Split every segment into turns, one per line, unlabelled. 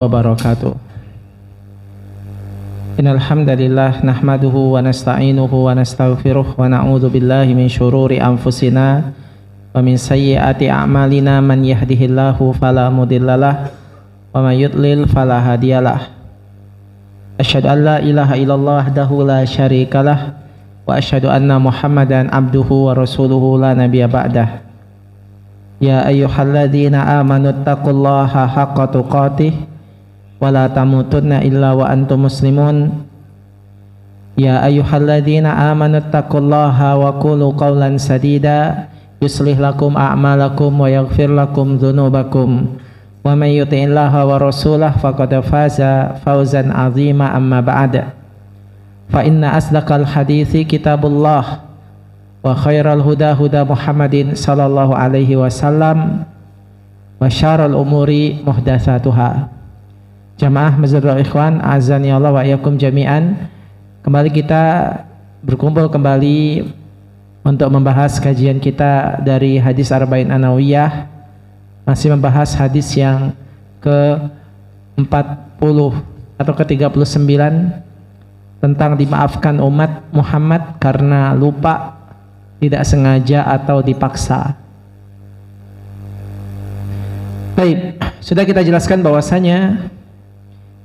wabarakatuh. Innal hamdalillah nahmaduhu wa nasta'inuhu wa nastaghfiruh wa na'udzu billahi min syururi anfusina wa min sayyiati a'malina. Man yahdihillahu fala mudhillalah wa may yudlil fala hadiyalah. Asyhadu an la ilaha illallah wahdahu la syarikalah wa asyhadu anna Muhammadan abduhu wa rasuluhu la nabiyya ba'dah. Ya ayyuhalladzina amanu taqullaha haqqa tuqatih wa la tamutunna illa wa antum muslimun. Ya ayyuhalladzina amanu taqullaha wa qulu qawlan sadida yuslih lakum a'malakum wa yaghfir lakum dzunubakum wa may yuti'illaha wa rasulahu faqad faza fawzan 'azima. Amma ba'da, fa inna asdaqal hadithi kitabullah wa khairal huda huda Muhammadin sallallahu alaihi wasallam wa syarrul umuri muhdatsatuha. Jamaah Masjidul Ikhwan azani Allah wa iyyakum jami'an. Kembali kita berkumpul kembali untuk membahas kajian kita dari hadis Arba'in An-Nawawiyah, masih membahas hadis yang ke-40 atau ke-39 tentang dimaafkan umat Muhammad karena lupa, tidak sengaja atau dipaksa. Baik, sudah kita jelaskan bahwasanya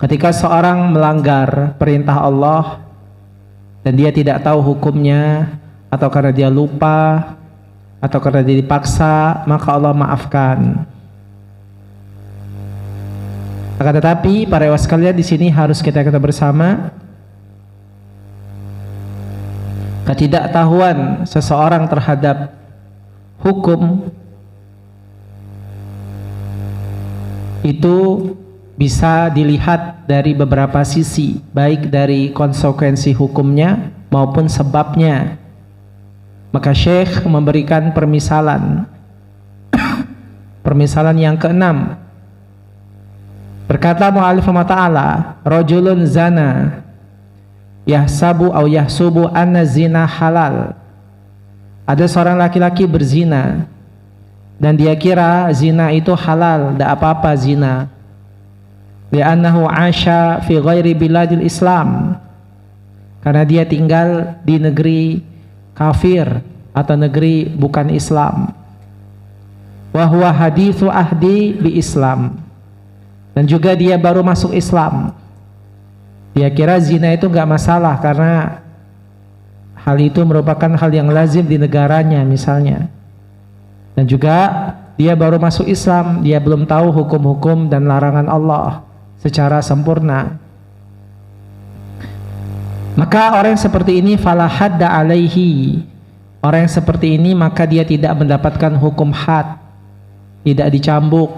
ketika seorang melanggar perintah Allah dan dia tidak tahu hukumnya, atau karena dia lupa, atau karena dia dipaksa, maka Allah maafkan. Akan tetapi para ikhwan sekalian, di sini harus kita bersama, ketidaktahuan seseorang terhadap hukum itu bisa dilihat dari beberapa sisi, baik dari konsekuensi hukumnya maupun sebabnya. Maka Syekh memberikan permisalan permisalan yang keenam. Berkata mu'allif ta'ala, rajulun zana yahsabu au yahsubu anna zina halal. Ada seorang laki-laki berzina dan dia kira zina itu halal, tidak apa-apa zina. Li'annahu 'asha fi ghairi biladil Islam, karena dia tinggal di negeri kafir atau negeri bukan Islam. Wa huwa haditsu ahdi bi Islam, dan juga dia baru masuk Islam. Dia kira zina itu enggak masalah karena hal itu merupakan hal yang lazim di negaranya misalnya. Dan juga dia baru masuk Islam, dia belum tahu hukum-hukum dan larangan Allah secara sempurna. Maka orang yang seperti ini fala hadda alaihi, orang yang seperti ini maka dia tidak mendapatkan hukum had, tidak dicambuk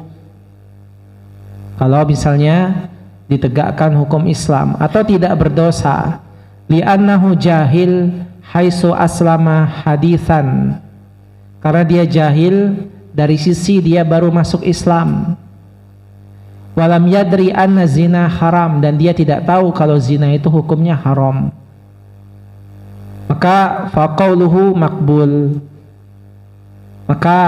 kalau misalnya ditegakkan hukum Islam, atau tidak berdosa li'annahu jahil haitsu aslama haditsan, karena dia jahil dari sisi dia baru masuk Islam. Walam yadri anna zina haram, dan dia tidak tahu kalau zina itu hukumnya haram. Maka faqauluhu makbul, maka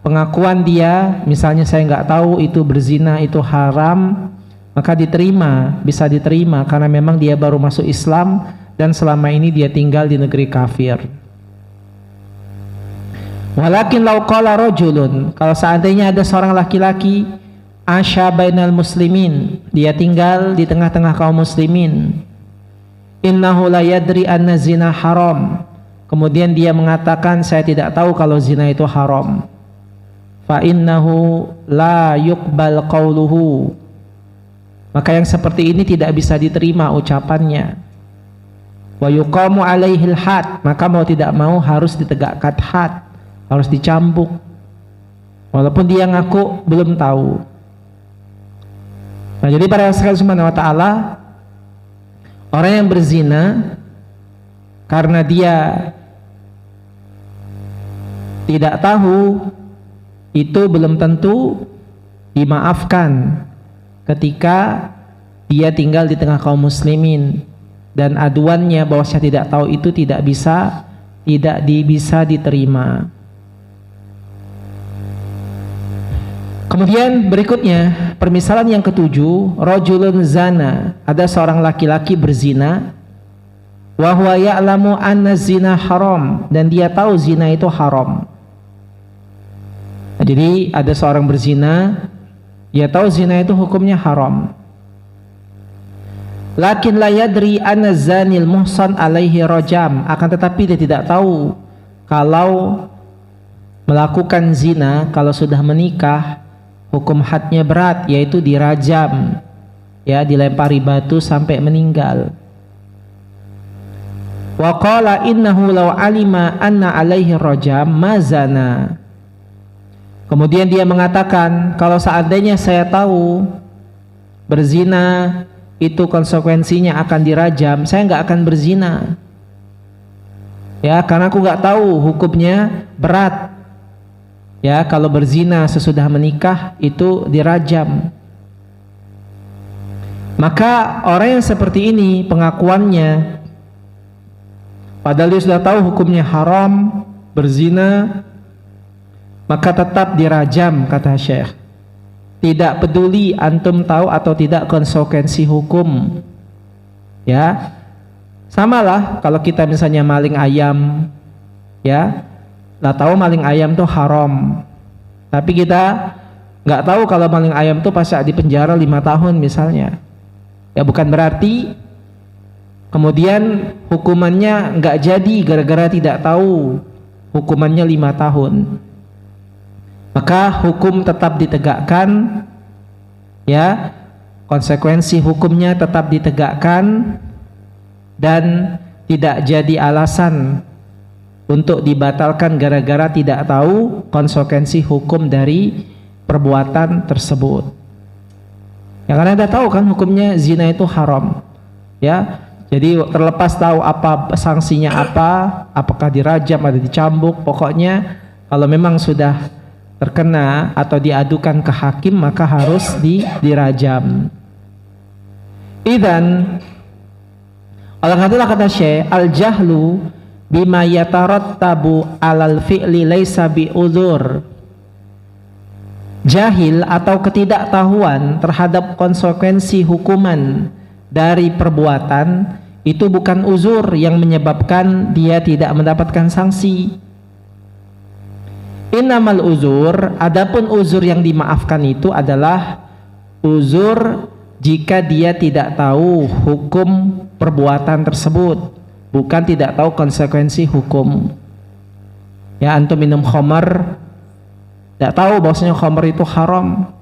pengakuan dia, misalnya saya nggak tahu itu berzina itu haram, maka diterima, bisa diterima karena memang dia baru masuk Islam dan selama ini dia tinggal di negeri kafir. Walakin law qala rajulun, kalau seandainya ada seorang laki-laki asya bainal muslimin, dia tinggal di tengah-tengah kaum muslimin, innahu la yadri anna zina haram, kemudian dia mengatakan saya tidak tahu kalau zina itu haram, fa innahu la yuqbal qauluhu, maka yang seperti ini tidak bisa diterima ucapannya. Wa yuqamu alaihil had, maka mau tidak mau harus ditegakkan had, harus dicambuk walaupun dia ngaku belum tahu. Nah, jadi para sekalian subhanahu wa ta'ala, orang yang berzina karena dia tidak tahu itu belum tentu dimaafkan ketika dia tinggal di tengah kaum muslimin, dan aduannya bahwa saya tidak tahu itu tidak bisa diterima. Kemudian berikutnya, permisalan yang ketujuh, rajulun zana, ada seorang laki-laki berzina, wa huwa ya'lamu anna zina haram, dan dia tahu zina itu haram. Jadi ada seorang berzina, dia tahu zina itu hukumnya haram. Lakin la yadri anna zanil muhsan alaihi rajam, akan tetapi dia tidak tahu kalau melakukan zina, kalau sudah menikah, hukum hadnya berat, yaitu dirajam, ya, dilempari batu sampai meninggal. Wa qala innahu law alima anna alaihi rajam mazana. Kemudian dia mengatakan, kalau seandainya saya tahu berzina itu konsekuensinya akan dirajam, saya nggak akan berzina, ya, karena aku nggak tahu hukumnya berat, ya, kalau berzina sesudah menikah itu dirajam. Maka orang yang seperti ini pengakuannya, padahal dia sudah tahu hukumnya haram berzina, maka tetap dirajam, kata Syekh. Tidak peduli antum tahu atau tidak konsekuensi hukum, ya. Samalah kalau kita misalnya maling ayam, ya, lah tahu maling ayam tuh haram, tapi kita nggak tahu kalau maling ayam tuh pasti di penjara 5 tahun misalnya, ya, bukan berarti kemudian hukumannya nggak jadi gara-gara tidak tahu hukumannya 5 tahun. Maka hukum tetap ditegakkan, ya, konsekuensi hukumnya tetap ditegakkan, dan tidak jadi alasan untuk dibatalkan gara-gara tidak tahu konsekuensi hukum dari perbuatan tersebut. Ya, karena Anda tahu kan hukumnya zina itu haram, ya. Jadi terlepas tahu apa sanksinya, apakah dirajam atau dicambuk, pokoknya kalau memang sudah terkena atau diadukan ke hakim maka harus dirajam. Idzan, oleh karena itulah kata Syekh, al jahlu bima yatarattabu alal fi'li laisa bi udzur. Jahil atau ketidaktahuan terhadap konsekuensi hukuman dari perbuatan itu bukan uzur yang menyebabkan dia tidak mendapatkan sanksi. Innamal uzur, adapun uzur yang dimaafkan itu adalah uzur jika dia tidak tahu hukum perbuatan tersebut, bukan tidak tahu konsekuensi hukum. Ya, antum minum khamar, tidak tahu bahwasanya khamar itu haram,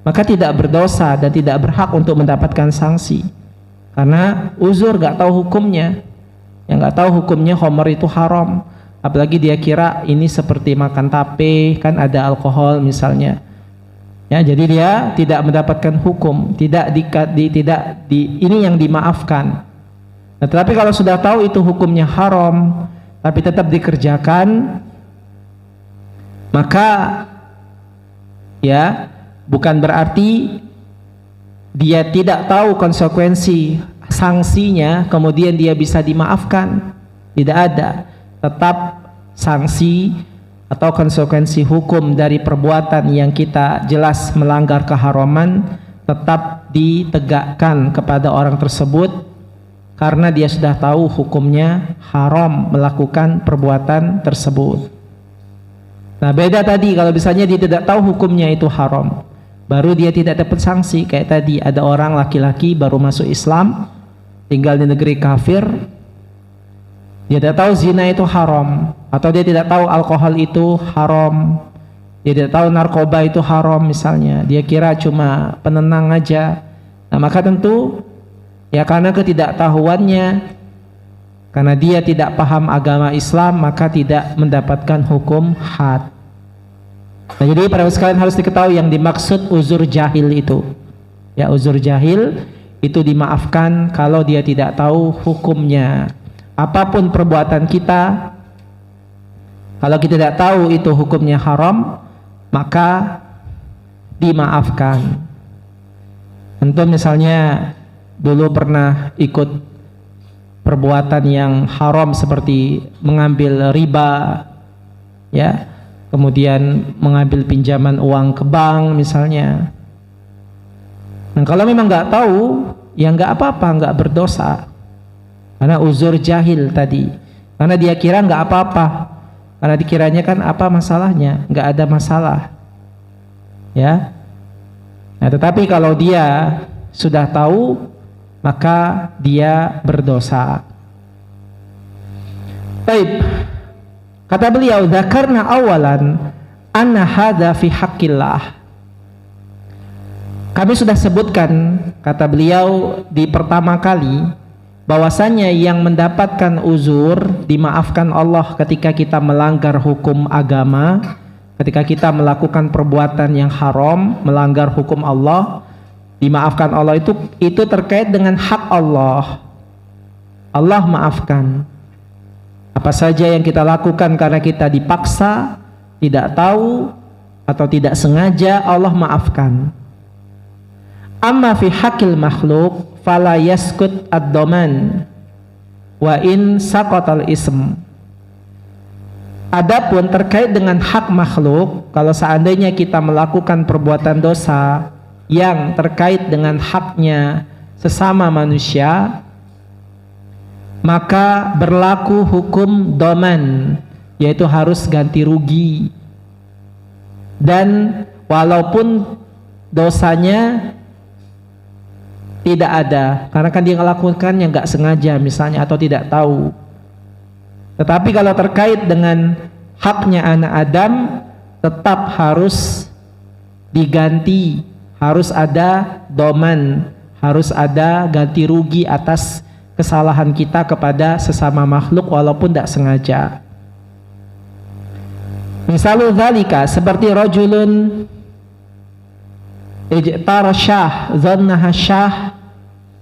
maka tidak berdosa dan tidak berhak untuk mendapatkan sanksi, karena uzur, nggak tahu hukumnya. Yang nggak tahu hukumnya khamar itu haram, apalagi dia kira ini seperti makan tape, kan ada alkohol misalnya, ya, jadi dia tidak mendapatkan hukum, ini yang dimaafkan. Nah, tetapi kalau sudah tahu itu hukumnya haram tapi tetap dikerjakan, maka ya bukan berarti dia tidak tahu konsekuensi sanksinya kemudian dia bisa dimaafkan, tidak ada. Tetap sanksi atau konsekuensi hukum dari perbuatan yang kita jelas melanggar keharaman tetap ditegakkan kepada orang tersebut, karena dia sudah tahu hukumnya haram melakukan perbuatan tersebut. Nah, beda tadi kalau misalnya dia tidak tahu hukumnya itu haram, baru dia tidak dapat sanksi. Kayak tadi ada orang laki-laki baru masuk Islam, tinggal di negeri kafir, dia tidak tahu zina itu haram, atau dia tidak tahu alkohol itu haram, dia tidak tahu narkoba itu haram misalnya, dia kira cuma penenang aja. Nah, maka tentu ya karena ketidaktahuannya, karena dia tidak paham agama Islam, maka tidak mendapatkan hukum had. Nah, jadi para sekalian harus diketahui yang dimaksud uzur jahil itu, ya, uzur jahil itu dimaafkan kalau dia tidak tahu hukumnya. Apapun perbuatan kita, kalau kita tidak tahu itu hukumnya haram, maka dimaafkan. Tentu misalnya dulu pernah ikut perbuatan yang haram seperti mengambil riba, ya, kemudian mengambil pinjaman uang ke bank misalnya. Nah kalau memang nggak tahu, ya nggak apa-apa, nggak berdosa, karena uzur jahil tadi, karena dia kira nggak apa-apa, karena dikiranya kan apa masalahnya, nggak ada masalah, ya. Nah tetapi kalau dia sudah tahu, maka dia berdosa. Baik, kata beliau, dzakarna awalan anna hadza fi haqqillah. Kami sudah sebutkan, kata beliau, di pertama kali, bahwasanya yang mendapatkan uzur dimaafkan Allah ketika kita melanggar hukum agama, ketika kita melakukan perbuatan yang haram, melanggar hukum Allah, dimaafkan Allah itu terkait dengan hak Allah. Allah maafkan. Apa saja yang kita lakukan karena kita dipaksa, tidak tahu, atau tidak sengaja, Allah maafkan. Amma fi haqqil makhluk fala yaskut ad-daman wa in saqatal ism. Adapun terkait dengan hak makhluk, kalau seandainya kita melakukan perbuatan dosa yang terkait dengan haknya sesama manusia, maka berlaku hukum doman, yaitu harus ganti rugi. Dan walaupun dosanya tidak ada, karena kan dia melakukannya nggak sengaja misalnya, atau tidak tahu. Tetapi kalau terkait dengan haknya anak Adam, tetap harus diganti, harus ada doman, harus ada ganti rugi atas kesalahan kita kepada sesama makhluk walaupun tidak sengaja. Misalnya dzalika, seperti rajulun ijtara syah dhannaha syah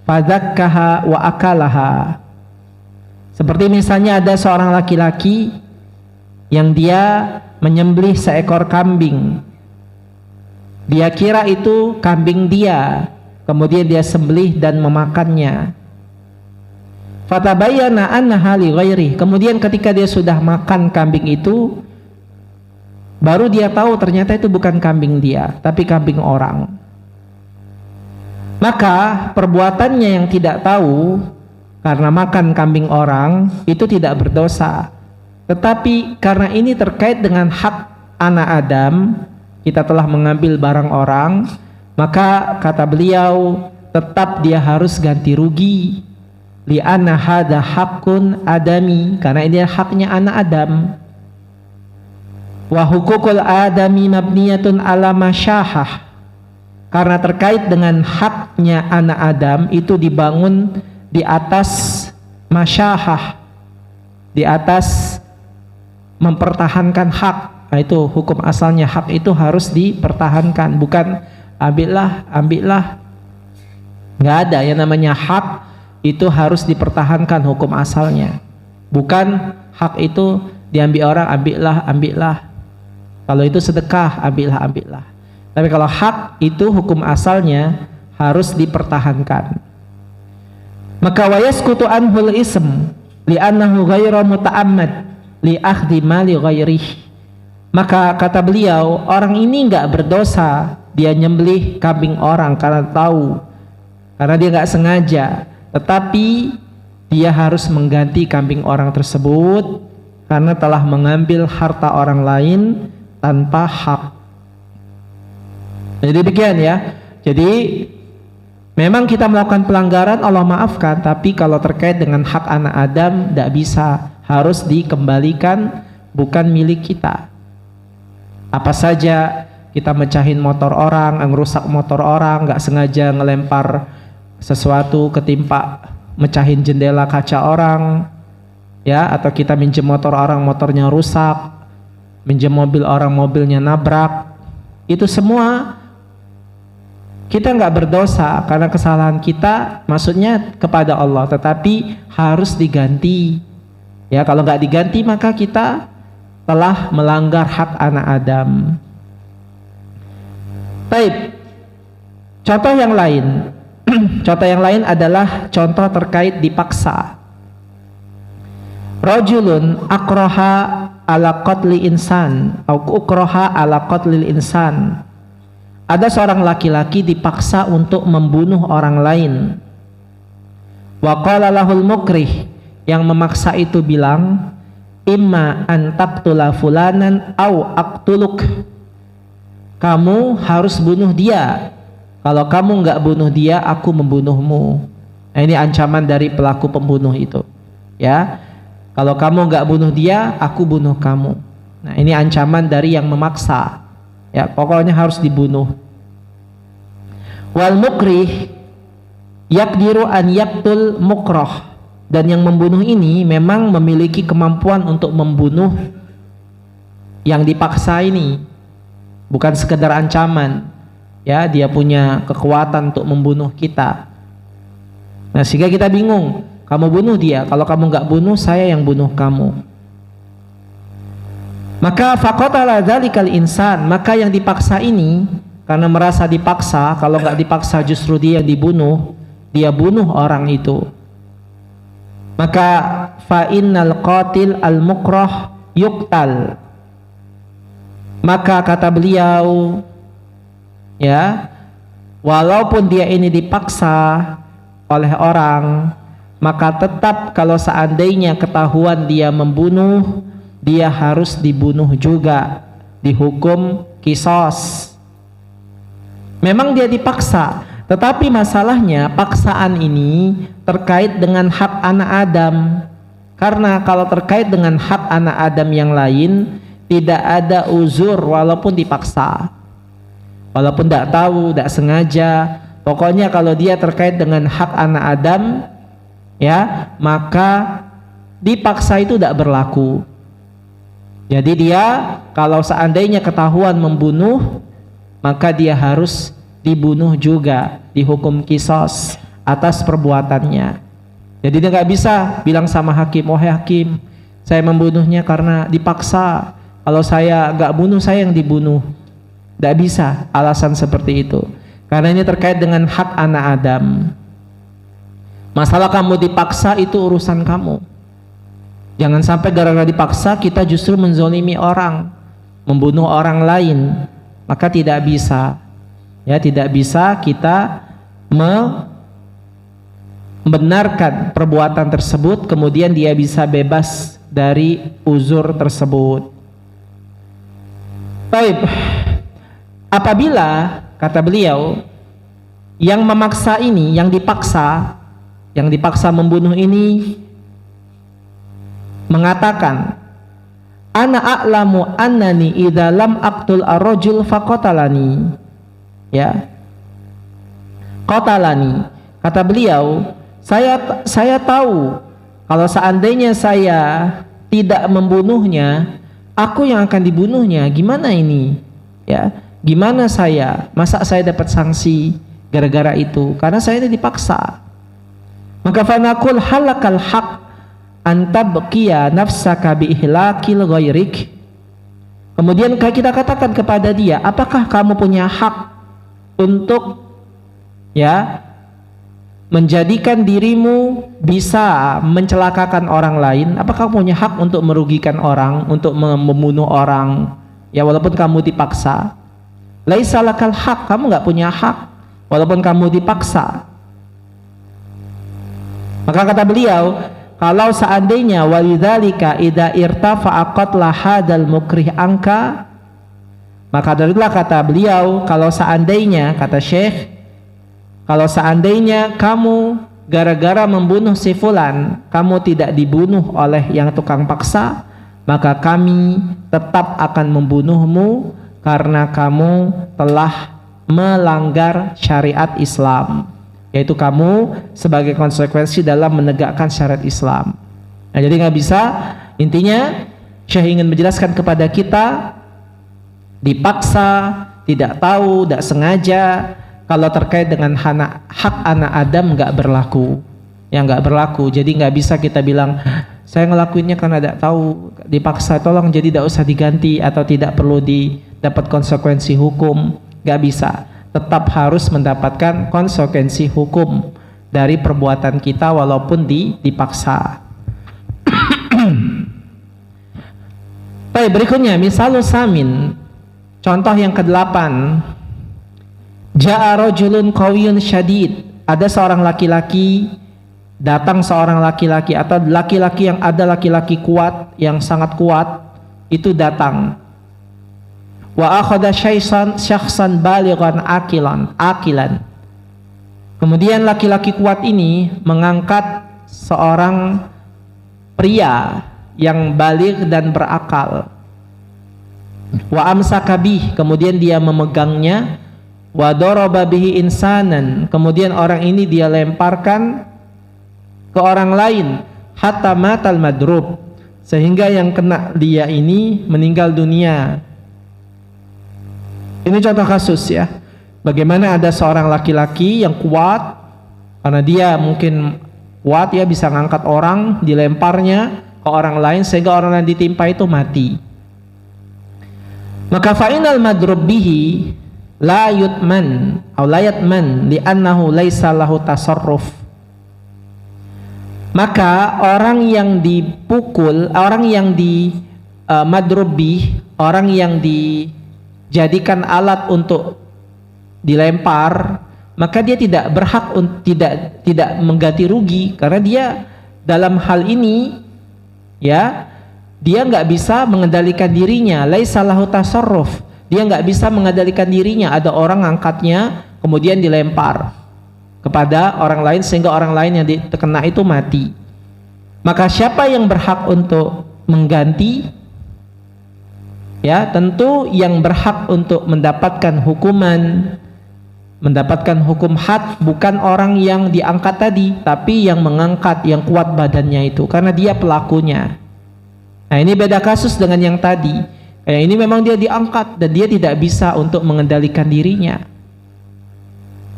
fadzakkaha wa akalaha. Seperti misalnya ada seorang laki-laki yang dia menyembelih seekor kambing. Dia kira itu kambing dia, kemudian dia sembelih dan memakannya. Fatabayyana annaha li ghairi. Kemudian ketika dia sudah makan kambing itu, baru dia tahu ternyata itu bukan kambing dia, tapi kambing orang. Maka perbuatannya yang tidak tahu karena makan kambing orang itu tidak berdosa. Tetapi karena ini terkait dengan hak anak Adam, kita telah mengambil barang orang, maka kata beliau tetap dia harus ganti rugi. Li'anna hadza haqqun adami, karena ini haknya anak Adam. Wa hukukul adami mabniyatun ala masyahah, karena terkait dengan haknya anak Adam itu dibangun di atas masyahah, di atas mempertahankan hak. Nah, itu hukum asalnya, hak itu harus dipertahankan, bukan ambillah. Nggak ada yang namanya hak itu harus dipertahankan hukum asalnya, bukan hak itu diambil orang, ambillah. Kalau itu sedekah, ambillah. Tapi kalau hak itu hukum asalnya harus dipertahankan. Maka wayaskutu anhul ism li'annahu ghairu muta'ammad li akhdhi mali ghairih. Maka kata beliau, orang ini enggak berdosa, dia nyembelih kambing orang karena tahu, karena dia enggak sengaja, tetapi dia harus mengganti kambing orang tersebut karena telah mengambil harta orang lain tanpa hak. Jadi demikian ya. Jadi memang kita melakukan pelanggaran, Allah maafkan, tapi kalau terkait dengan hak anak Adam tidak bisa, harus dikembalikan, bukan milik kita. Apa saja kita mecahin motor orang, ngerusak motor orang, nggak sengaja ngelempar sesuatu ketimpa, mecahin jendela kaca orang, ya, atau kita minjem motor orang, motornya rusak, minjem mobil orang, mobilnya nabrak, itu semua kita nggak berdosa karena kesalahan kita, maksudnya kepada Allah, tetapi harus diganti. Ya, kalau nggak diganti maka kita telah melanggar hak anak Adam. Baik, contoh yang lain. Contoh yang lain adalah contoh terkait dipaksa. Rajulun akraha ala qatli insan atau ukroha ala qatlil insan. Ada seorang laki-laki dipaksa untuk membunuh orang lain. Wa qala lahul mukrih, yang memaksa itu bilang, imma an taqtula fulanan au aqtuluk. Kamu harus bunuh dia. Kalau kamu enggak bunuh dia, aku membunuhmu. Nah, ini ancaman dari pelaku pembunuh itu. Ya. Kalau kamu enggak bunuh dia, aku bunuh kamu. Nah, ini ancaman dari yang memaksa. Ya, pokoknya harus dibunuh. Wal mukrih yaqdiru an yaqtul mukrah. Dan yang membunuh ini memang memiliki kemampuan untuk membunuh yang dipaksa ini. Bukan sekedar ancaman. Ya, dia punya kekuatan untuk membunuh kita. Nah, sehingga kita bingung. Kamu bunuh dia, kalau kamu nggak bunuh, saya yang bunuh kamu. Maka faqatala dzalikal insan, maka yang dipaksa ini karena merasa dipaksa, kalau nggak dipaksa justru dia yang dibunuh, dia bunuh orang itu. Maka fa innal qatil al mukrah yuqtal. Maka kata beliau, ya, walaupun dia ini dipaksa oleh orang, maka tetap kalau seandainya ketahuan dia membunuh, dia harus dibunuh juga, dihukum qisas. Memang dia dipaksa, tetapi masalahnya paksaan ini terkait dengan hak anak Adam. Karena kalau terkait dengan hak anak Adam yang lain, tidak ada uzur walaupun dipaksa, walaupun tidak tahu, tidak sengaja. Pokoknya kalau dia terkait dengan hak anak Adam, ya, maka dipaksa itu tidak berlaku. Jadi dia kalau seandainya ketahuan membunuh, maka dia harus dibunuh juga, dihukum qisas atas perbuatannya. Jadi dia nggak bisa bilang sama hakim, wahai hakim, saya membunuhnya karena dipaksa. Kalau saya nggak bunuh, saya yang dibunuh. Tidak bisa alasan seperti itu. Karena ini terkait dengan hak anak Adam. Masalah kamu dipaksa itu urusan kamu. Jangan sampai gara-gara dipaksa kita justru menzolimi orang, membunuh orang lain. Maka tidak bisa. Ya, tidak bisa kita membenarkan perbuatan tersebut kemudian dia bisa bebas dari uzur tersebut. Baik, apabila kata beliau yang memaksa ini, yang dipaksa membunuh ini mengatakan, ana a'lamu annani idza lam aqtul ar-rajul faqatalani. Ya, qatalani. Kata beliau, saya tahu kalau seandainya saya tidak membunuhnya, aku yang akan dibunuhnya. Gimana ini? Ya, gimana saya? Masa saya dapat sanksi gara-gara itu? Karena saya ini dipaksa. Maka fanaqul halakal haq antabqiya nafsaka bi ihlakil ghairik. Kemudian kita katakan kepada dia, apakah kamu punya hak untuk, ya, menjadikan dirimu bisa mencelakakan orang lain? Apakah kamu punya hak untuk merugikan orang, untuk membunuh orang, ya, walaupun kamu dipaksa? Laisa lakal hak, kamu nggak punya hak walaupun kamu dipaksa. Maka kata beliau, kalau seandainya walidzalika idza irtafa'a qatla hadal mukrih angka, maka darilah kata beliau, kalau seandainya, kata Syekh, kalau seandainya kamu gara-gara membunuh si fulan, kamu tidak dibunuh oleh yang tukang paksa, maka kami tetap akan membunuhmu karena kamu telah melanggar syariat Islam, yaitu kamu sebagai konsekuensi dalam menegakkan syariat Islam. Nah, jadi nggak bisa. Intinya Syekh ingin menjelaskan kepada kita, dipaksa, tidak tahu, tidak sengaja, kalau terkait dengan hak anak Adam nggak berlaku, ya nggak berlaku. Jadi nggak bisa kita bilang saya ngelakuinnya karena tidak tahu, dipaksa, tolong jadi tidak usah diganti atau tidak perlu didapat konsekuensi hukum. Nggak bisa, tetap harus mendapatkan konsekuensi hukum dari perbuatan kita walaupun dipaksa. Baik, berikutnya misalul samin, contoh yang ke-8. Ja'a rajulun qawiyun syadid, ada seorang laki-laki, datang seorang laki-laki atau laki-laki yang ada laki-laki kuat, yang sangat kuat, itu datang. Wa akhadha syakhsan balighan akilan. Kemudian laki-laki kuat ini mengangkat seorang pria yang baligh dan berakal. Wa amsaka bih, kemudian dia memegangnya. Wa daraba bihi insanan, kemudian orang ini dia lemparkan ke orang lain, hatta matal madrub, sehingga yang kena dia ini meninggal dunia. Ini contoh kasus ya, bagaimana ada seorang laki-laki yang kuat, karena dia mungkin kuat ya, bisa ngangkat orang, dilemparnya ke orang lain sehingga orang yang ditimpa itu mati. Maka fa'inal madrub bihi la yutman atau la yatman li'annahu laisa lahu tasarruf. Maka orang yang dipukul, orang yang di madrubi, orang yang dijadikan alat untuk dilempar, maka dia tidak berhak tidak mengganti rugi, karena dia dalam hal ini ya, dia nggak bisa mengendalikan dirinya, laisa lahu tasarruf. Dia nggak bisa mengendalikan dirinya, ada orang ngangkatnya kemudian dilempar kepada orang lain sehingga orang lain yang terkena itu mati. Maka siapa yang berhak untuk mengganti? Ya, tentu yang berhak untuk mendapatkan hukuman, mendapatkan hukum had bukan orang yang diangkat tadi, tapi yang mengangkat, yang kuat badannya itu, karena dia pelakunya. Nah, ini beda kasus dengan yang tadi. Ini memang dia diangkat dan dia tidak bisa untuk mengendalikan dirinya.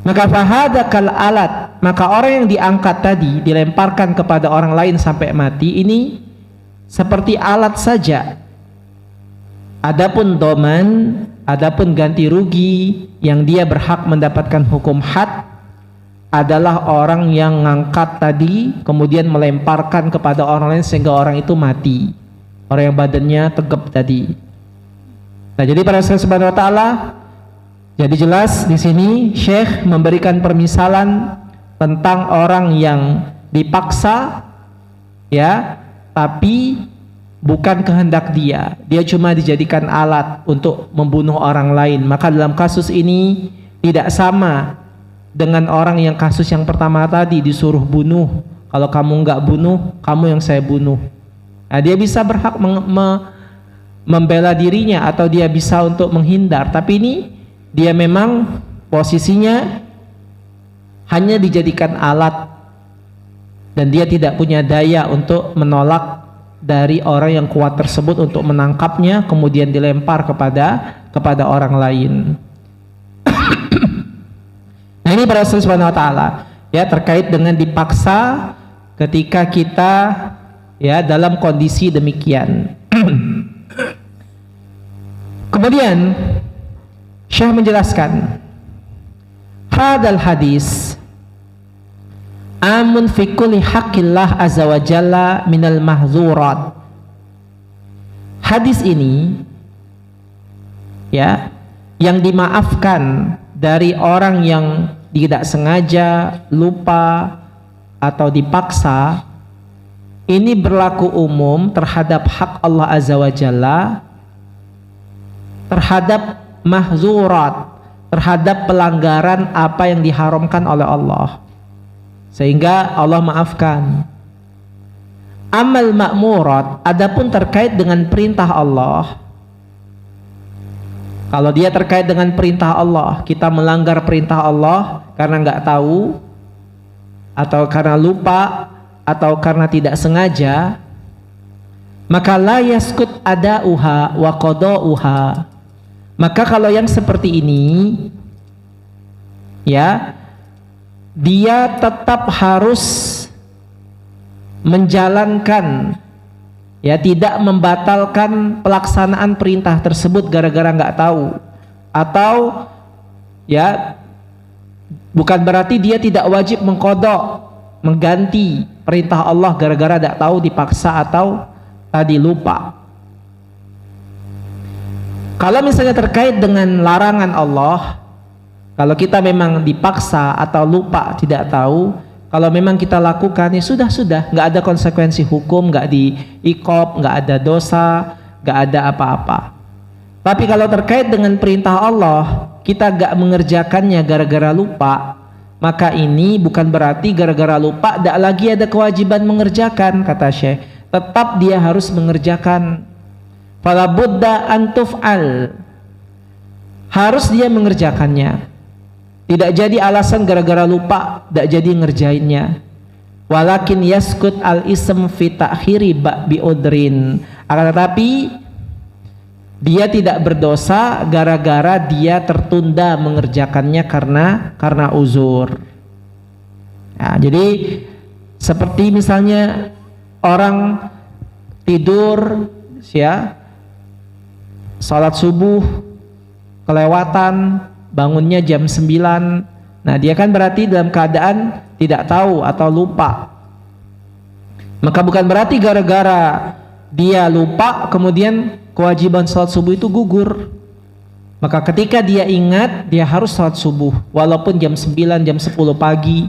Maka fahadakal alat, maka orang yang diangkat tadi dilemparkan kepada orang lain sampai mati, ini seperti alat saja. Adapun doman, adapun ganti rugi yang dia berhak mendapatkan hukum had adalah orang yang ngangkat tadi kemudian melemparkan kepada orang lain sehingga orang itu mati, orang yang badannya tegap tadi. Nah, jadi para sahabat subhanahu wa ta'ala, jadi jelas di sini Syekh memberikan permisalan tentang orang yang dipaksa ya, tapi bukan kehendak dia cuma dijadikan alat untuk membunuh orang lain. Maka dalam kasus ini tidak sama dengan orang yang kasus yang pertama tadi disuruh bunuh. Kalau kamu nggak bunuh, kamu yang saya bunuh. Nah, dia bisa berhak membela dirinya atau dia bisa untuk menghindar, tapi ini dia memang posisinya hanya dijadikan alat dan dia tidak punya daya untuk menolak dari orang yang kuat tersebut untuk menangkapnya kemudian dilempar kepada orang lain. Nah, ini para Rasul subhanahu wa ta'ala ya, terkait dengan dipaksa ketika kita ya dalam kondisi demikian. Kemudian Syekh menjelaskan, hadal hadis amun fi kulli haqqillah azza wa jalla minal mahzurat. Hadis ini ya, yang dimaafkan dari orang yang tidak sengaja, lupa atau dipaksa, ini berlaku umum terhadap hak Allah azza wa jalla, terhadap mahzurat, terhadap pelanggaran apa yang diharamkan oleh Allah, sehingga Allah maafkan. Amal ma'murat, adapun terkait dengan perintah Allah, kalau dia terkait dengan perintah Allah, kita melanggar perintah Allah karena nggak tahu atau karena lupa atau karena tidak sengaja, maka la yaskut ada'uha wa qada'uha. Maka kalau yang seperti ini ya, dia tetap harus menjalankan ya, tidak membatalkan pelaksanaan perintah tersebut gara-gara nggak tahu, atau ya bukan berarti dia tidak wajib mengqadha, mengganti perintah Allah gara-gara tidak tahu, dipaksa atau tadi lupa. Kalau misalnya terkait dengan larangan Allah, kalau kita memang dipaksa atau lupa tidak tahu, kalau memang kita lakukan ya sudah, nggak ada konsekuensi hukum, nggak diiqab, nggak ada dosa, nggak ada apa-apa. Tapi kalau terkait dengan perintah Allah, kita nggak mengerjakannya gara-gara lupa, maka ini bukan berarti gara-gara lupa tidak lagi ada kewajiban mengerjakan, kata Syekh. Tetap dia harus mengerjakan. Fala budda an tuf'al, harus dia mengerjakannya. Tidak jadi alasan gara-gara lupa tidak jadi ngerjainnya. Walakin yaskut al ism fi ta'khiri bi udrin, akan tetapi dia tidak berdosa gara-gara dia tertunda mengerjakannya karena uzur. Nah, jadi seperti misalnya orang tidur ya, salat subuh kelewatan, bangunnya jam 9. Nah, dia kan berarti dalam keadaan tidak tahu atau lupa. Maka bukan berarti gara-gara dia lupa kemudian kewajiban salat subuh itu gugur. Maka ketika dia ingat, dia harus salat subuh walaupun jam 9, jam 10 pagi.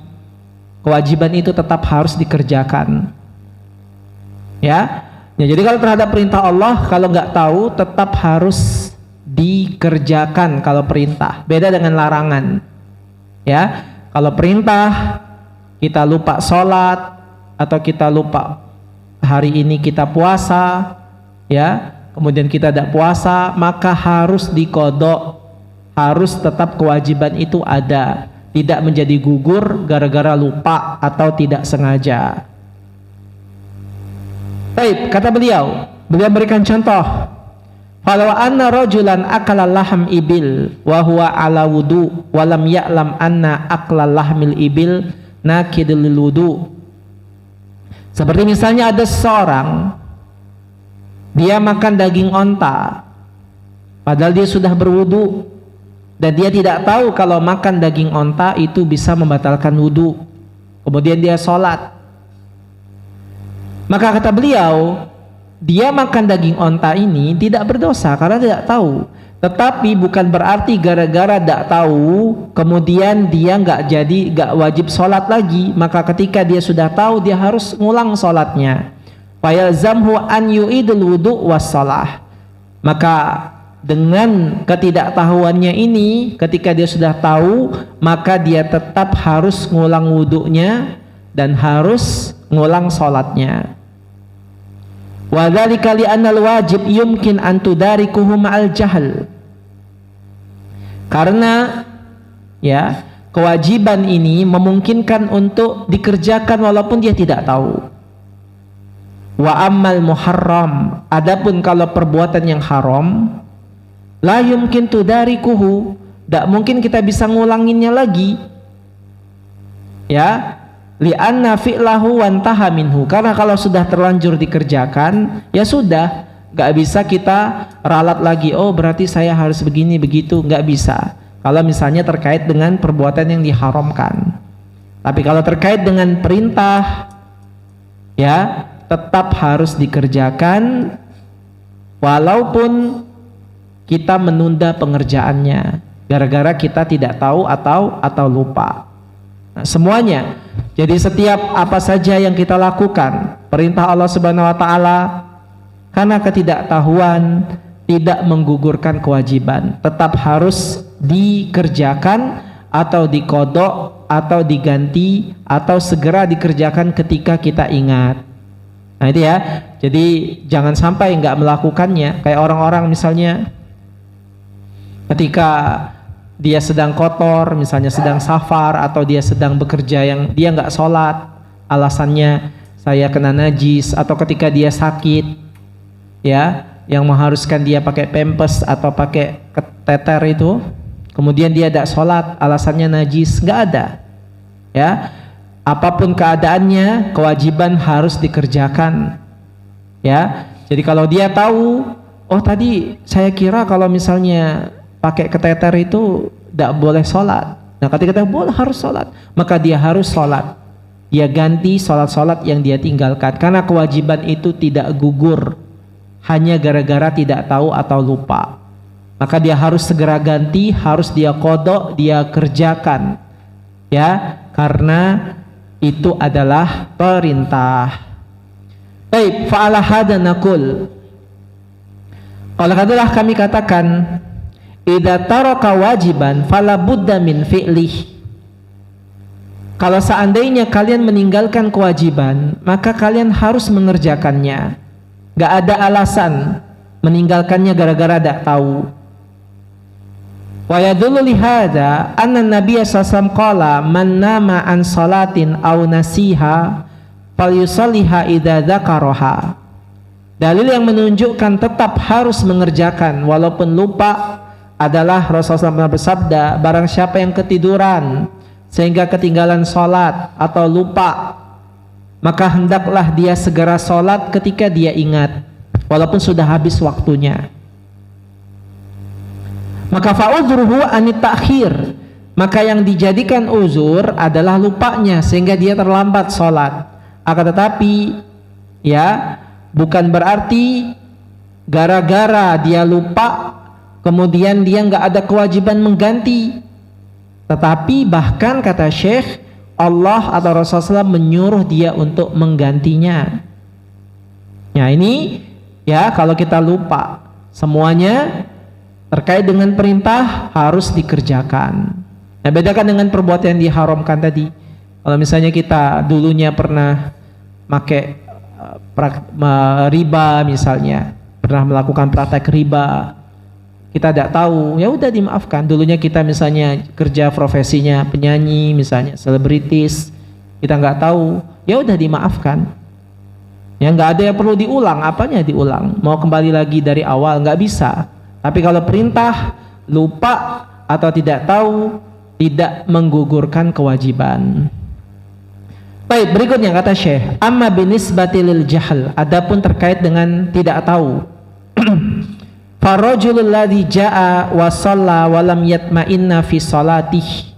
Kewajiban itu tetap harus dikerjakan. Ya, jadi kalau terhadap perintah Allah, kalau nggak tahu tetap harus dikerjakan kalau perintah. Beda dengan larangan. Ya, kalau perintah kita lupa sholat atau kita lupa hari ini kita puasa, ya, kemudian kita tidak puasa, maka harus diqadha, harus tetap kewajiban itu ada, tidak menjadi gugur gara-gara lupa atau tidak sengaja. Baik, kata beliau memberikan contoh. Falau anna rajulan akala laham ibil wa huwa ala wudu wa lam ya'lam anna akla lahmil ibil nakidul wudu. Seperti misalnya ada seseorang dia makan daging onta padahal dia sudah berwudu dan dia tidak tahu kalau makan daging onta itu bisa membatalkan wudu. Kemudian dia sholat. Maka kata beliau, dia makan daging onta ini tidak berdosa karena tidak tahu. Tetapi bukan berarti gara-gara tidak tahu kemudian dia nggak wajib sholat lagi. Maka ketika dia sudah tahu, dia harus ngulang sholatnya. Fayalzamhu an yu'idul wudu wassalah. Maka dengan ketidaktahuannya ini, ketika dia sudah tahu, maka dia tetap harus ngulang wudunya dan harus ngulang sholatnya. Wa dzalika li annal wajib yumkin an tudarikuhu ma'al jahl. Karena ya, kewajiban ini memungkinkan untuk dikerjakan walaupun dia tidak tahu. Wa ammal muharram, adapun kalau perbuatan yang haram, la yumkin tudarikuhu, tidak mungkin kita bisa ngulanginnya lagi. Ya, li'anna fi'lahu wantaha minhu, karena kalau sudah terlanjur dikerjakan ya sudah, nggak bisa kita ralat lagi. Oh berarti saya harus begini begitu, nggak bisa kalau misalnya terkait dengan perbuatan yang diharamkan. Tapi kalau terkait dengan perintah ya tetap harus dikerjakan walaupun kita menunda pengerjaannya gara-gara kita tidak tahu atau lupa. Nah, semuanya. Jadi setiap apa saja yang kita lakukan, perintah Allah Subhanahu wa taala, karena ketidaktahuan tidak menggugurkan kewajiban, tetap harus dikerjakan atau diqadha atau diganti atau segera dikerjakan ketika kita ingat. Nah itu ya. Jadi jangan sampai nggak melakukannya. Kayak orang-orang misalnya ketika dia sedang kotor, misalnya sedang safar atau dia sedang bekerja yang dia nggak sholat, alasannya saya kena najis, atau ketika dia sakit ya yang mengharuskan dia pakai pempes atau pakai keteter itu, kemudian dia tidak sholat, alasannya najis, nggak ada ya. Apapun keadaannya, kewajiban harus dikerjakan ya. Jadi kalau dia tahu, oh tadi saya kira kalau misalnya pakai keteter itu tidak boleh sholat. Nah ketika dia boleh harus sholat, maka dia harus sholat. Dia ganti sholat-sholat yang dia tinggalkan, karena kewajiban itu tidak gugur hanya gara-gara tidak tahu atau lupa. maka dia harus segera ganti, harus dia qadha, dia kerjakan, ya, karena itu adalah perintah. Baik, fa'ala hada naqul, oleh karenalah kami katakan, idza taraka wajiban fala budda min fi'lih. Kalau seandainya kalian meninggalkan kewajiban, maka kalian harus mengerjakannya. Gak ada alasan meninggalkannya gara-gara tidak tahu. Wa yadullu li hadza anna Nabiy sallallahu alaihi wasallam qala man nama an salatin aw nasiha falyusalliha idza dzakaraha. Dalil yang menunjukkan tetap harus mengerjakan walaupun lupa adalah Rasulullah SAW bersabda, barang siapa yang ketiduran sehingga ketinggalan sholat atau lupa, maka hendaklah dia segera sholat ketika dia ingat walaupun sudah habis waktunya. Maka fa'udruhu anit ta'khir, maka yang dijadikan uzur adalah lupanya sehingga dia terlambat sholat. Akan tetapi ya, bukan berarti gara-gara dia lupa kemudian dia nggak ada kewajiban mengganti. Tetapi bahkan kata Syekh, Allah atau Rasulullah menyuruh dia untuk menggantinya. Ya ini ya, kalau kita lupa, semuanya terkait dengan perintah harus dikerjakan. Nah, bedakan dengan perbuatan yang diharamkan tadi. Kalau misalnya kita dulunya pernah pakai riba misalnya, pernah melakukan praktek riba, kita tidak tahu, ya udah dimaafkan. Dulunya kita misalnya kerja profesinya penyanyi misalnya, selebritis, kita nggak tahu, ya udah dimaafkan. Ya nggak ada yang perlu diulang, apanya diulang? Mau kembali lagi dari awal nggak bisa. Tapi kalau perintah lupa atau tidak tahu, tidak menggugurkan kewajiban. Baik, berikutnya kata Syekh, amma binisbati lil jahl, adapun terkait dengan tidak tahu. Farajulul ladzi jaa wa shalla wa lam yatma'inna fi shalatih.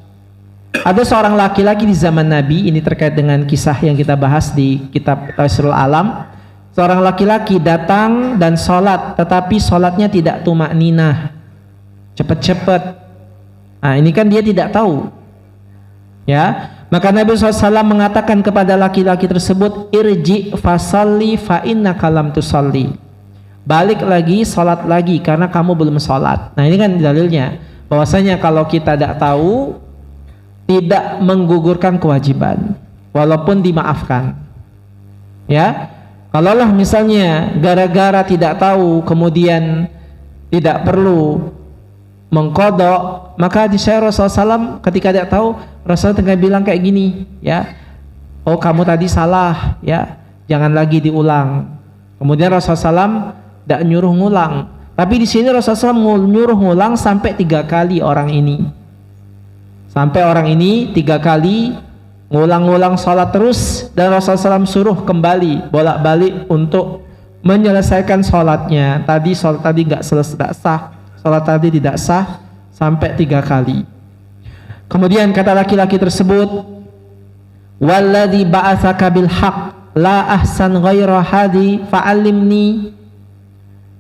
Ada seorang laki-laki di zaman Nabi, ini terkait dengan kisah yang kita bahas di kitab Tafsirul Alam. Seorang laki-laki datang dan sholat, tetapi sholatnya tidak tumakninah, cepat-cepat. Nah, ini kan dia tidak tahu. Ya, maka Nabi SAW mengatakan kepada laki-laki tersebut, irji fasalli fa innaka lam tusalli. Balik lagi, sholat lagi karena kamu belum sholat. Nah, ini kan dalilnya bahwasanya kalau kita tidak tahu, tidak menggugurkan kewajiban walaupun dimaafkan. Ya, kalaulah misalnya gara-gara tidak tahu kemudian tidak perlu mengqadha, maka di Rasulullah SAW ketika tidak tahu, Rasulullah tengah bilang kayak gini, ya, oh kamu tadi salah, ya, jangan lagi diulang. Kemudian Rasulullah SAW tidak nyuruh ngulang, tapi di sini Rasulullah SAW nyuruh ngulang sampai 3 kali orang ini. Sampai orang ini 3 kali ngulang-ngulang sholat terus, dan Rasulullah SAW suruh kembali bolak-balik untuk menyelesaikan sholatnya. Tadi sholat tadi nggak sah, sholat tadi tidak sah sampai 3 kali. Kemudian kata laki-laki tersebut, walladzi ba'atsaka bil haqq la ahsan ghaira hadi fa'allimni.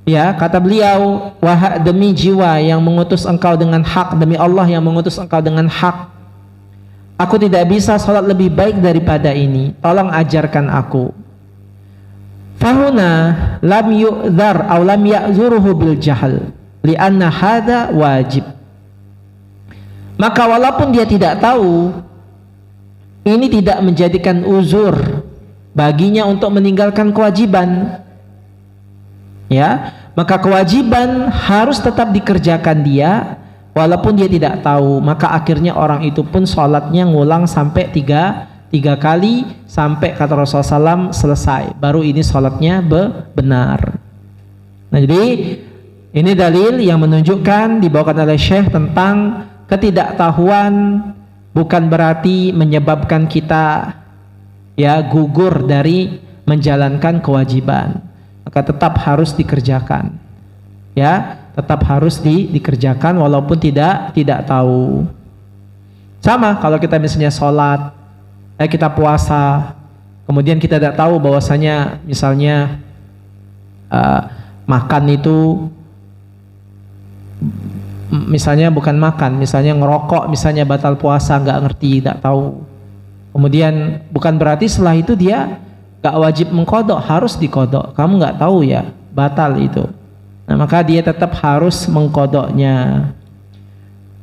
Ya, kata beliau, wahai demi jiwa yang mengutus engkau dengan hak, demi Allah yang mengutus engkau dengan hak, aku tidak bisa sholat lebih baik daripada ini, tolong ajarkan aku. Fahuna lam yu'dzar aw lam ya'zuruhu bil jahl li'anna hadha wajib. Maka walaupun dia tidak tahu, ini tidak menjadikan uzur baginya untuk meninggalkan kewajiban. Ya, maka kewajiban harus tetap dikerjakan dia walaupun dia tidak tahu. Maka akhirnya orang itu pun sholatnya ngulang sampai tiga kali, sampai kata Rasulullah SAW selesai, baru ini sholatnya benar. Nah, jadi ini dalil yang menunjukkan dibawakan oleh Syekh tentang ketidaktahuan bukan berarti menyebabkan kita ya gugur dari menjalankan kewajiban. Maka tetap harus dikerjakan, ya, tetap harus dikerjakan walaupun tidak tahu. Sama kalau kita misalnya sholat, kita puasa, kemudian kita tidak tahu bahwasanya misalnya makan itu Misalnya bukan makan, misalnya ngerokok, misalnya batal puasa, nggak ngerti, nggak tahu. Kemudian bukan berarti setelah itu dia nggak wajib mengkodok, harus dikodok. Kamu nggak tahu ya, batal itu. Nah, maka dia tetap harus mengkodoknya.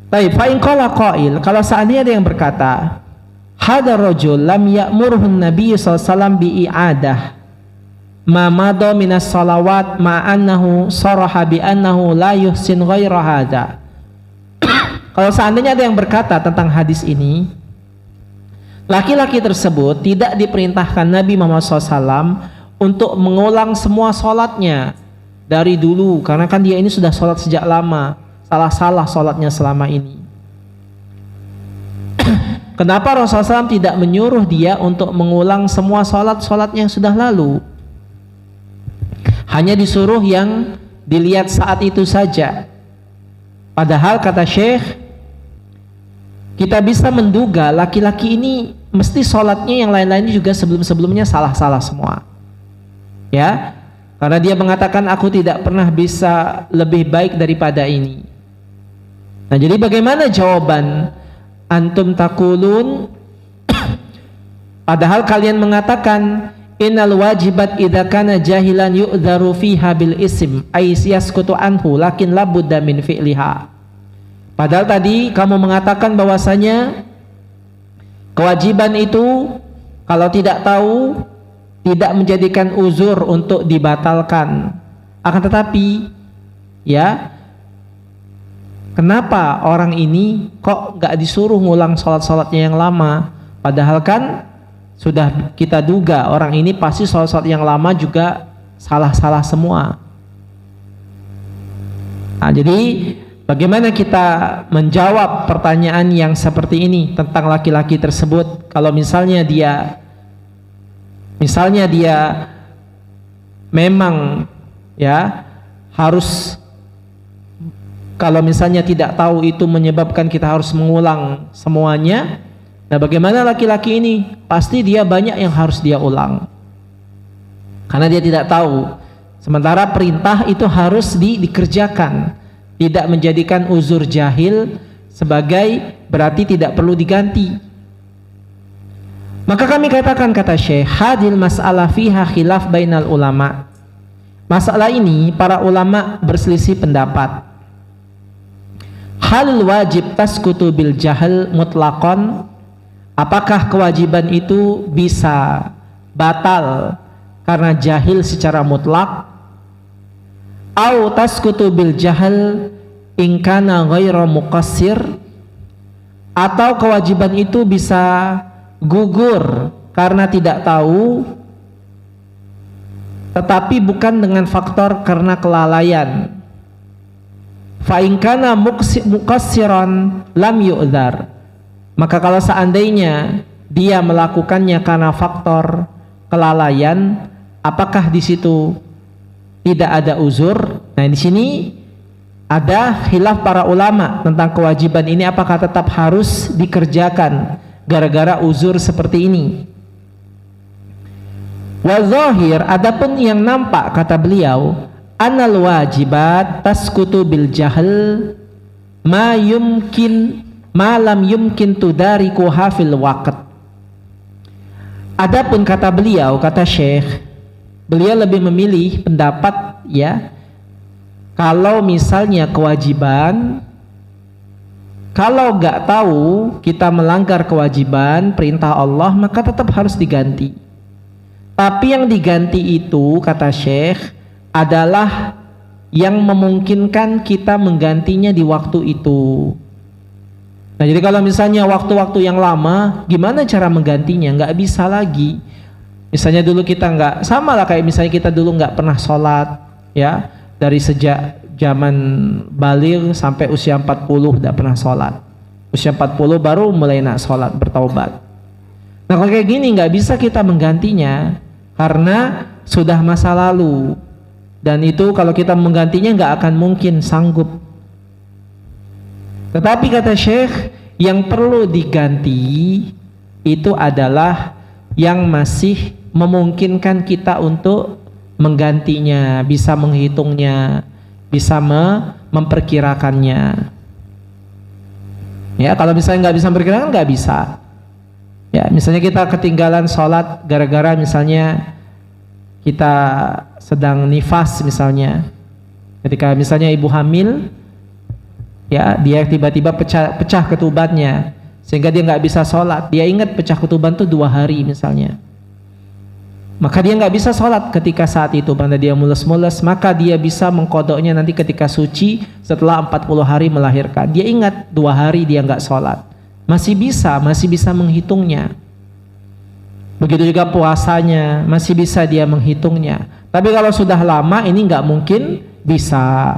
Tapi fa in qala qail, kalau seandainya ada yang berkata, hadar rajul lam ya'murhun nabiy sallallahu alaihi wasallam bi i'adah ma madha minas salawat ma annahu saraha bi annahu la yuhsin ghaira hadza. Kalau seandainya ada yang berkata tentang hadis ini, laki-laki tersebut tidak diperintahkan Nabi Muhammad SAW untuk mengulang semua sholatnya dari dulu, karena kan dia ini sudah sholat sejak lama, salah-salah sholatnya selama ini. Kenapa Rasulullah SAW tidak menyuruh dia untuk mengulang semua sholat yang sudah lalu? Hanya disuruh yang dilihat saat itu saja. Padahal kata Syekh, kita bisa menduga laki-laki ini mesti sholatnya yang lain-lainnya juga sebelum-sebelumnya salah-salah semua. Ya, karena dia mengatakan aku tidak pernah bisa lebih baik daripada ini. Nah, jadi bagaimana jawaban antum takulun? Padahal kalian mengatakan innal wajibat idza kana jahilan yu'dharu fiha bil ism ay yaskutu anhu lakin la budda min fi'liha. Padahal tadi kamu mengatakan bahwasanya kewajiban itu kalau tidak tahu tidak menjadikan uzur untuk dibatalkan. Akan tetapi ya, kenapa orang ini kok nggak disuruh ngulang sholat-sholatnya yang lama? Padahal kan sudah kita duga orang ini pasti sholat-sholat yang lama juga salah-salah semua. Nah, jadi bagaimana kita menjawab pertanyaan yang seperti ini tentang laki-laki tersebut? Kalau misalnya dia memang ya harus, kalau misalnya tidak tahu itu menyebabkan kita harus mengulang semuanya. Nah, bagaimana laki-laki ini? Pasti dia banyak yang harus dia ulang karena dia tidak tahu. Sementara perintah itu harus dikerjakan, tidak menjadikan uzur jahil sebagai berarti tidak perlu diganti. Maka kami katakan, kata Syekh, hadil mas'alah fiha khilaf bainal ulama. Masalah ini para ulama berselisih pendapat. Hal wajib taskutu bil jahil mutlaqan, apakah kewajiban itu bisa batal karena jahil secara mutlak? Au taskutu bil jahil in kana ghairu muqassir, atau kewajiban itu bisa gugur karena tidak tahu tetapi bukan dengan faktor karena kelalaian. Fa in kana muqassiran lam yu'dzar, maka kalau seandainya dia melakukannya karena faktor kelalaian, apakah di situ tidak ada uzur? Nah, di sini ada khilaf para ulama tentang kewajiban ini, apakah tetap harus dikerjakan gara-gara uzur seperti ini. Wa zahir, adapun yang nampak, kata beliau, anal wajibat taskutu bil jahl ma lam yumkin tudariku hafil waqt. Adapun kata beliau, kata Syekh, beliau lebih memilih pendapat ya, kalau misalnya kewajiban, kalau nggak tahu kita melanggar kewajiban perintah Allah, maka tetap harus diganti. Tapi yang diganti itu, kata Syekh, adalah yang memungkinkan kita menggantinya di waktu itu. Nah, jadi kalau misalnya waktu-waktu yang lama, gimana cara menggantinya? Nggak bisa lagi. Misalnya dulu kita nggak, sama lah kayak misalnya kita dulu nggak pernah sholat, ya, dari sejak zaman baligh sampai usia 40 nggak pernah sholat. Usia 40 baru mulai nak sholat, bertaubat. Nah, kalau kayak gini nggak bisa kita menggantinya karena sudah masa lalu, dan itu kalau kita menggantinya nggak akan mungkin sanggup. Tetapi kata Syekh, yang perlu diganti itu adalah yang masih memungkinkan kita untuk menggantinya, bisa menghitungnya, bisa memperkirakannya. Ya, kalau misalnya nggak bisa memperkirakan, nggak bisa. Ya, misalnya kita ketinggalan sholat gara-gara misalnya kita sedang nifas misalnya. Ketika misalnya ibu hamil, ya dia tiba-tiba pecah ketubannya, sehingga dia nggak bisa sholat. Dia ingat pecah ketuban itu 2 hari misalnya, maka dia nggak bisa sholat ketika saat itu karena dia mules-mules. Maka dia bisa mengkodoknya nanti ketika suci setelah 40 hari melahirkan. Dia ingat 2 hari dia nggak sholat, masih bisa menghitungnya. Begitu juga puasanya, masih bisa dia menghitungnya. Tapi kalau sudah lama ini nggak mungkin bisa.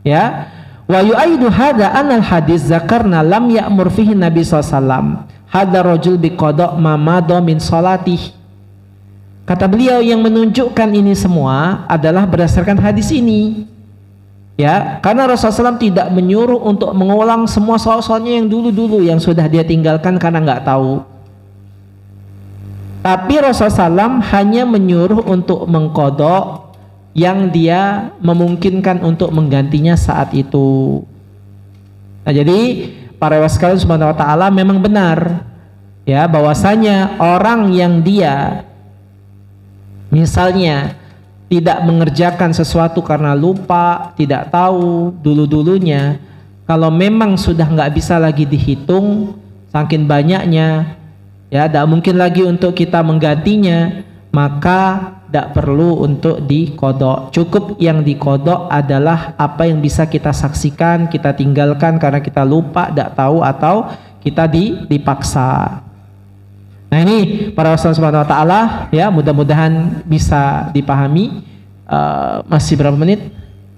Ya, wa yu'aidu hada anal hadis zakarna lam ya'mur fihi Nabi SAW hada rajul biqada' ma madha min salatih. Kata beliau, yang menunjukkan ini semua adalah berdasarkan hadis ini. Ya, karena Rasulullah SAW tidak menyuruh untuk mengulang semua sholat-sholatnya yang dulu-dulu yang sudah dia tinggalkan karena nggak tahu. Tapi Rasulullah SAW hanya menyuruh untuk mengqadha yang dia memungkinkan untuk menggantinya saat itu. Nah, jadi para ulama sekalian subhanahu wa ta'ala memang benar ya bahwasanya orang yang dia misalnya tidak mengerjakan sesuatu karena lupa, tidak tahu dulu-dulunya, kalau memang sudah nggak bisa lagi dihitung saking banyaknya, ya tidak mungkin lagi untuk kita menggantinya, maka tidak perlu untuk diqadha. Cukup yang diqadha adalah apa yang bisa kita saksikan, kita tinggalkan karena kita lupa, tidak tahu, atau kita dipaksa. Nah ini para Rasul subhanahu wa ta'ala, ya mudah-mudahan bisa dipahami. Masih berapa menit?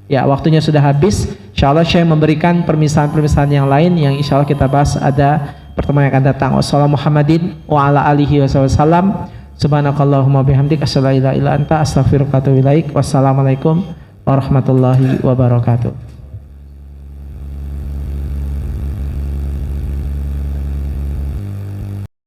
Ya, waktunya sudah habis. Insyaallah Syekh memberikan permisalan-permisalan yang lain yang insyaallah kita bahas ada pertemuan yang akan datang. Wassalamualaikum Muhammadin wa ala alihi wasallam. Subhanakallahumma bihamdik asyhadu an la ilaha illa anta astaghfiruka wa atubu ilaik. Wassalamualaikum warahmatullahi wabarakatuh.